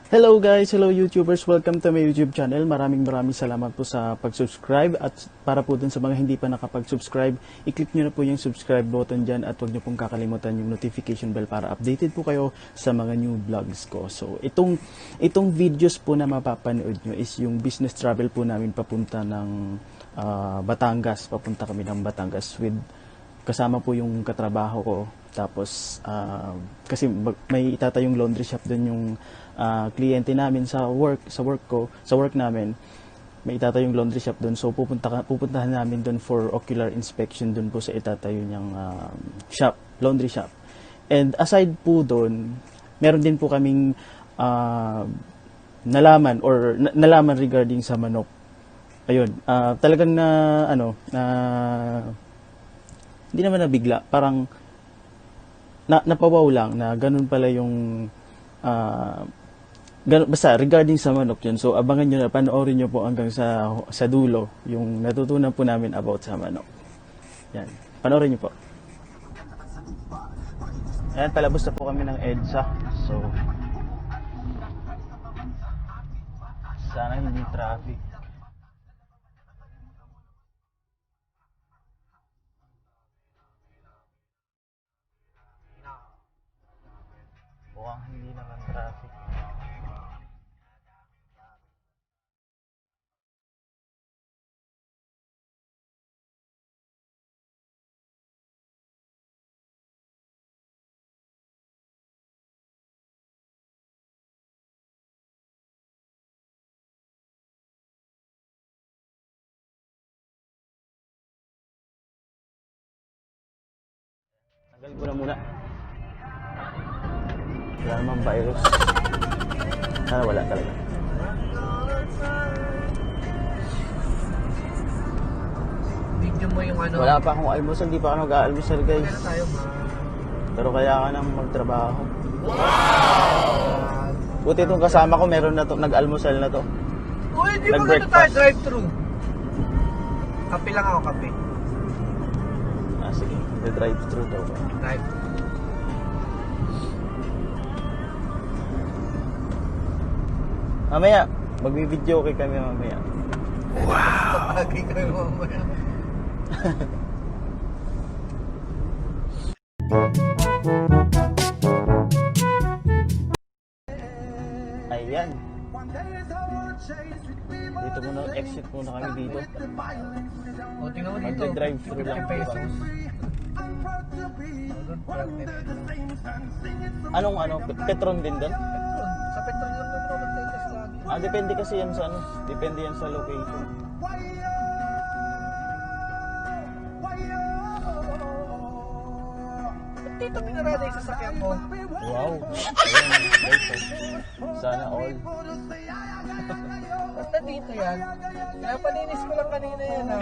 Hello guys, hello YouTubers, welcome to my YouTube channel. Maraming salamat po sa pag-subscribe at para po dun sa mga hindi pa nakapag-subscribe, i-click nyo na po yung subscribe button dyan at huwag nyo pong kakalimutan yung notification bell para updated po kayo sa mga new vlogs ko. So itong videos po na mapapanood nyo is yung business travel po namin papunta ng Batangas. Papunta kami ng Batangas with kasama po yung katrabaho ko. Tapos kasi may itatayong laundry shop doon yung kliyente namin sa work namin. May itatayong laundry shop doon. So pupuntahan namin doon for ocular inspection doon po sa itatayo niyang laundry shop. And aside po doon, meron din po kaming nalaman regarding sa manok. Ayun, talagang hindi naman nabigla, parang napawaw lang na ganun pala yung basta regarding sa manok yun. So abangan nyo na, panoorin nyo po hanggang sa dulo yung natutunan po namin about sa manok. Yan, panoorin nyo po. Ayan, palabos na po kami ng EDSA. So sana hindi traffic. Mukhang hindi naman traffic. Tagal ko na muna. Wala namang virus. Sana wala talaga. Video mo yung ano. Wala pa akong almusal. Di pa ako nag-aalmusal guys. Kaya tayo Pero kaya ka nang magtrabaho. Wow! Buti itong kasama ko meron na to, nag-almusal na to. Uy, di ba ganito tayo drive-thru? Kape lang ako, kape. Sige. The drive-thru daw. Drive. Mamaya, magbibideo kay kami mamaya. Wow! Pagin kayo mamaya. Ayan. Dito muna, exit muna kami dito. O, tingnan mo dito. Mag-drive-thru lang po kami. Anong Petron din doon? Sa petrol lang naman ako mag-test lagi. Depende kasi yan sa depende yan sa location. Dito pinarada yung sasakyan mo. Wow. Ayan, guys. Sana all. Basta dito yan. Kaya paninis ko lang kanina yan ha.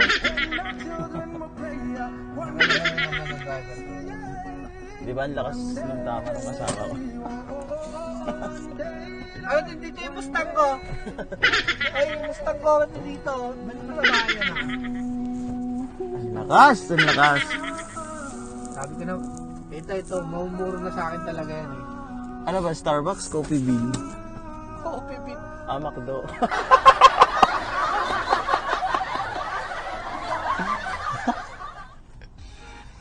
Di ba ang lakas ng tama ng kasama ko? Ay, dito yung Mustang ko. Ay, yung Mustang ko dito. Nagpalabayan na. Ang lakas. Sabi ko na, ito, mamumuro na sa akin talaga yan eh. Ano ba, Starbucks, Coffee Bean? Coffee Bean. McDo.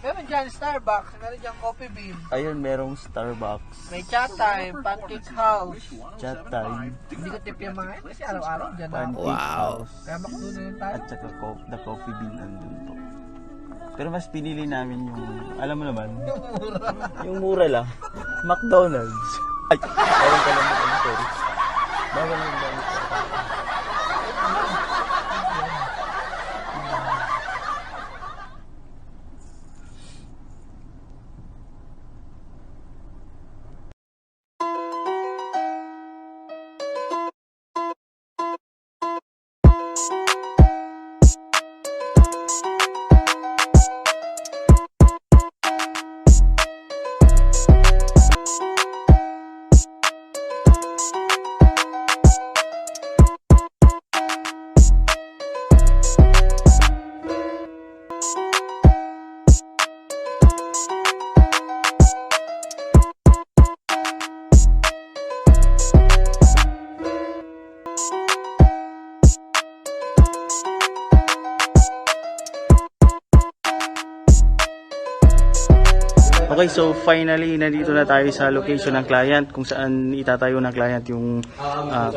Meron dyan Starbucks, meron dyan Coffee Bean. Ayun, merong Starbucks. May chat time, pancake house. Chat time. Hindi ko tip yung mga yan kasi araw-araw dyan na. Pancake house. Kaya makdo na yun tayo. At saka the Coffee Bean nandun po. Pero mas pinili namin yung, alam mo naman, Yung mura. yung mura lang. McDonald's. Ay, ayun ka lang mo. Sorry. Bawal lang ba? Okay, so finally, nandito na tayo sa location ng client kung saan itatayo ng client yung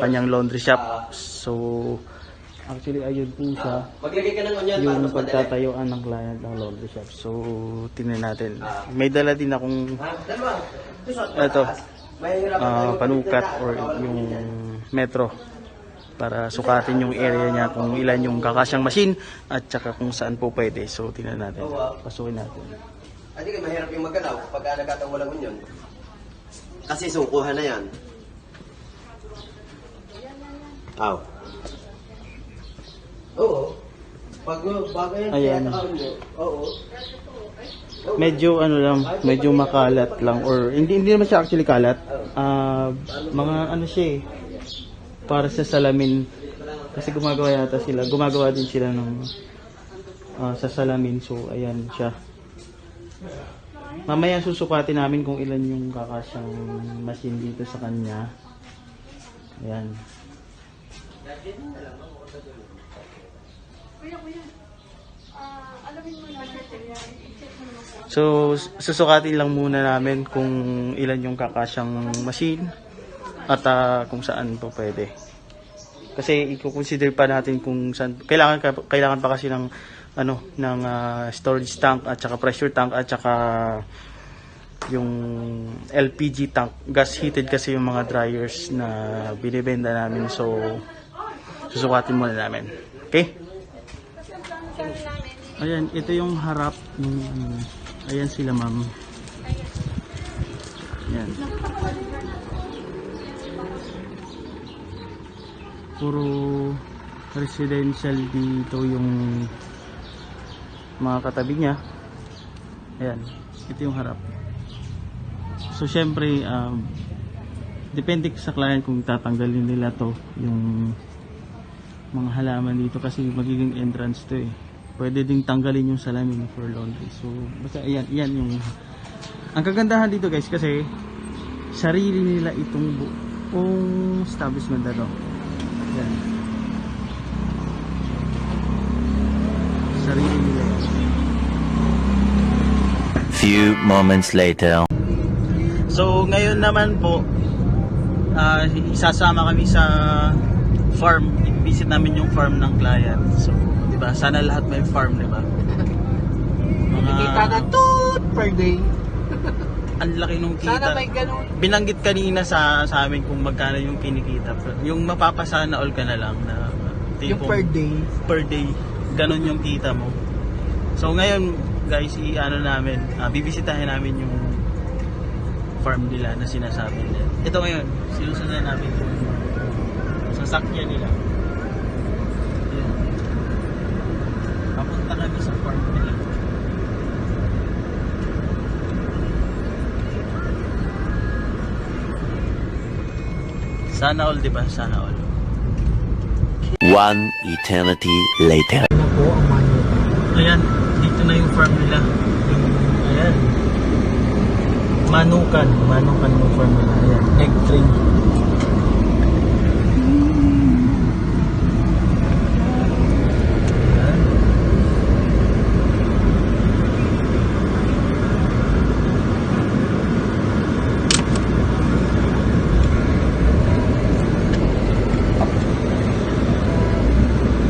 kanyang laundry shop. So, actually, ayun po siya. Maglagay ka ng onion Yung pagtatayuan ng client ng laundry shop. So, tingnan natin. May dala din akong ito, panukat or yung metro para sukatin yung area niya kung ilan yung kakasyang machine at saka kung saan po pwede. So, tingnan natin. Pasukin natin. Hindi kayo mahirap yung magalaw pagka nagkataon walang onion. Kasi sukuhan na yan. Aw. Oo. Pag bago yan, ayan. Oo. Medyo ano lang, medyo makalat lang or hindi naman siya actually kalat. Mga ano siya eh, para sa salamin kasi gumagawa din sila ng sa salamin. So ayan siya. Mamaya susukatin namin kung ilan yung kakasyang machine dito sa kanya. Ayan. So, susukatin lang muna namin kung ilan yung kakasyang machine at kung saan po pwede. Kasi i-consider pa natin kung saan kailangan pa kasi ng storage tank at saka pressure tank at saka yung LPG tank. Gas heated kasi yung mga dryers na binibenta namin. So, susukatin muna namin. Okay? Ayan, ito yung harap ng ayan sila ma'am. Ayan. Puro residential dito yung mga katabi niya. Ayan, ito yung harap. So syempre depende sa client kung tatanggalin nila to yung mga halaman dito kasi magiging entrance to eh. Pwede ding tanggalin yung salamin for laundry. So basta ayan yung ang kagandahan dito guys kasi sarili nila itong buong establishment na to. Ayan. Sarili nila. Few moments later. So ngayon naman po isasama kami sa farm. I-visit namin yung farm ng client. So, 'di ba? Sana lahat may farm, 'di ba? Kita na toot per day. Ang laki nung kita. Sana may ganun. Binanggit kanina sa amin kung magkano yung kinikita. Yung mapapasana all ka na lang na Yung per day. Per day. Ganun yung kita mo. So ngayon, guys, bibisitahin namin yung farm nila na sinasabi nila. Ito ngayon, sinusundan namin yung sasakyan nila. Ayan. Papunta kami sa farm nila. Sana all, diba? Sana all. One eternity later. Ayan, dito na yung farm nila. Ayan. Manukan yung farm nila. Ayan, egg tray.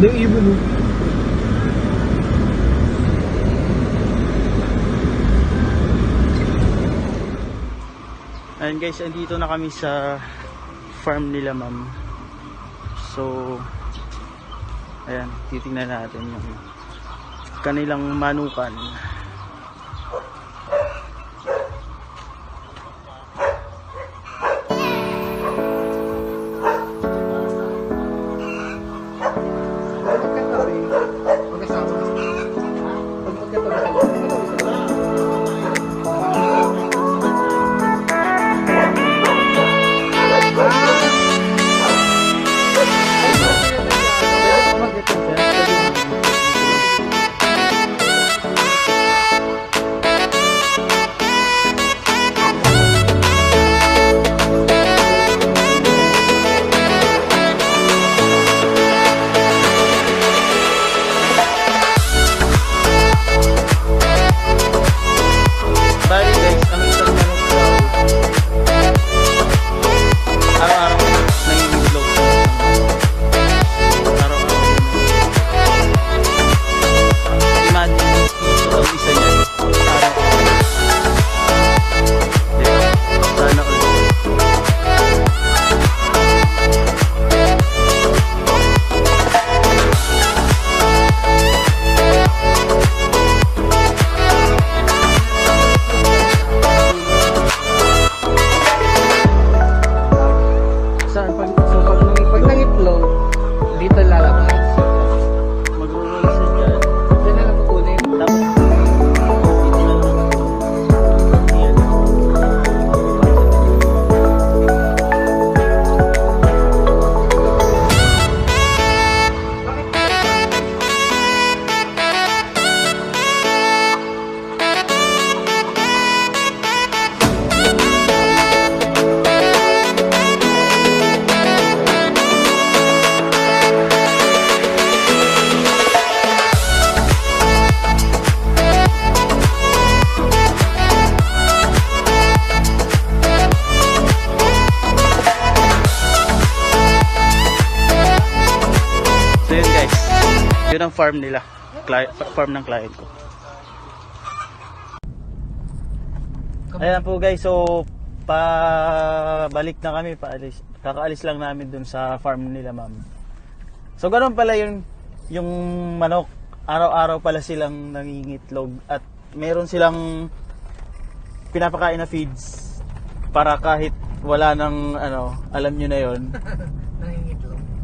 Yung ibon mo. Ayan guys, andito na kami sa farm nila ma'am. So, ayan, titingnan natin yung kanilang manukan. Yun ang farm nila. Farm ng client ko. Ayan po guys, so pabalik na kami, paalis. Kakaalis lang namin dun sa farm nila, ma'am. So ganoon pala yung manok. Araw-araw pala silang nangingitlog at meron silang pinapakain na feeds para kahit wala nang alam nyo na yon.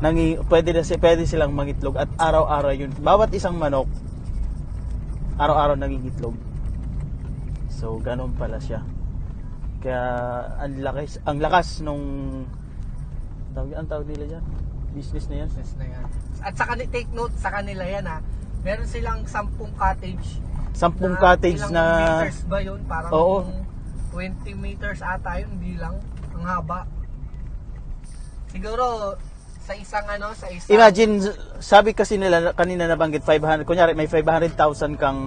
Nangingitlog. Pwede silang mangitlog at araw-araw yun. Bawat isang manok araw-araw nangingitlog. So ganoon pala siya. Kaya ang lakas nung ang tawag nila dyan, business na yan. At saka take note sa kanila yan ha. Meron silang 10 cottage. 10 cottage ilang na meters ba yun? Parang oo. 20 meters ata yun, hindi lang. Ang haba. Siguro sa isang imagine, sabi kasi nila kanina nabanggit 500, kunyari may 500,000 kang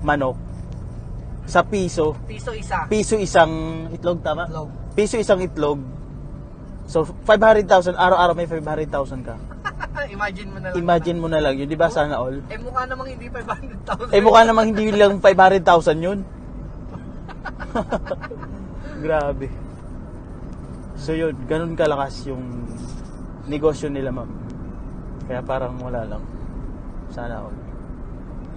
manok. Sa piso isang itlog, tama? Piso isang itlog. So 500,000 araw-araw may 500,000 ka. Imagine mo na lang yun, di ba? Sana all. Mukha namang hindi 500,000. Mukha namang hindi lang 500,000 yun. Grabe. So yun, ganun kalakas yung negosyo nila, ma'am. Kaya parang wala lang. Sana all.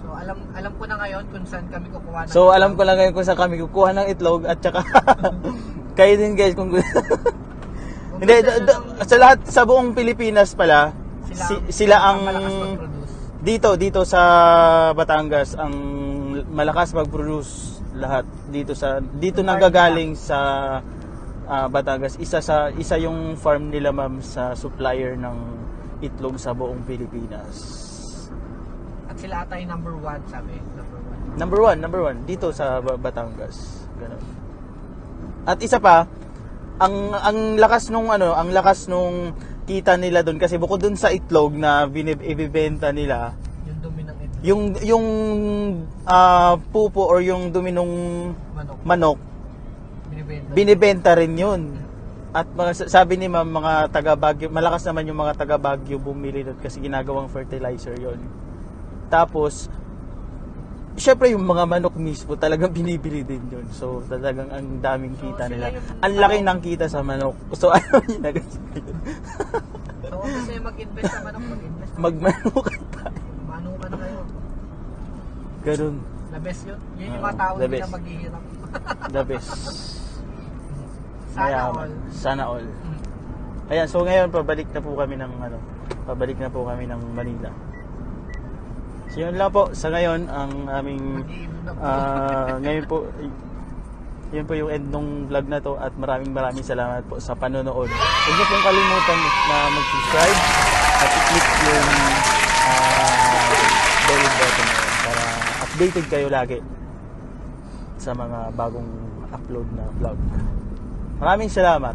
So alam ko na ngayon kung saan kami kukuha ng So alam ko na ngayon kung saan kami kukuha ng itlog at saka kayo din guys kung hindi, sa lahat, sa buong Pilipinas pala, sila ang dito sa Batangas ang malakas mag-produce lahat dito nanggagaling sa Batangas. Isa yung farm nila, ma'am, sa supplier ng itlog sa buong Pilipinas. At sila ata yung number 1, sabi. Number one dito sa Batangas. Ganun. At isa pa, ang lakas nung kita nila doon kasi bukod doon sa itlog na ibibenta nila, yung dumi ng itlog. Yung pupo or yung dumi nung manok binibenta rin yun. At sabi ni ma'am, mga taga Baguio, malakas naman yung mga taga Baguio bumili doon kasi ginagawang fertilizer yon. Tapos syempre yung mga manok mismo talagang binibili din yun. So talagang ang daming kita nila. Ang laki ng kita sa manok. So ano yun na guys? So kung gusto yung mag-invest sa manok, magmanukan tayo. Manukan na kayo. Ganun. The best yun. Yun yung mga tao hindi na maghihirap. The best. Sana all. Ayan, so ngayon pabalik na po kami ng Manila. So yun lang po sa ngayon ang aming ngayon po yun po yung end ng vlog na to at maraming salamat po sa panonood. Huwag niyo pong kalimutan na mag-subscribe at i-click yung bell button para updated kayo lagi sa mga bagong upload na vlog. Maraming salamat.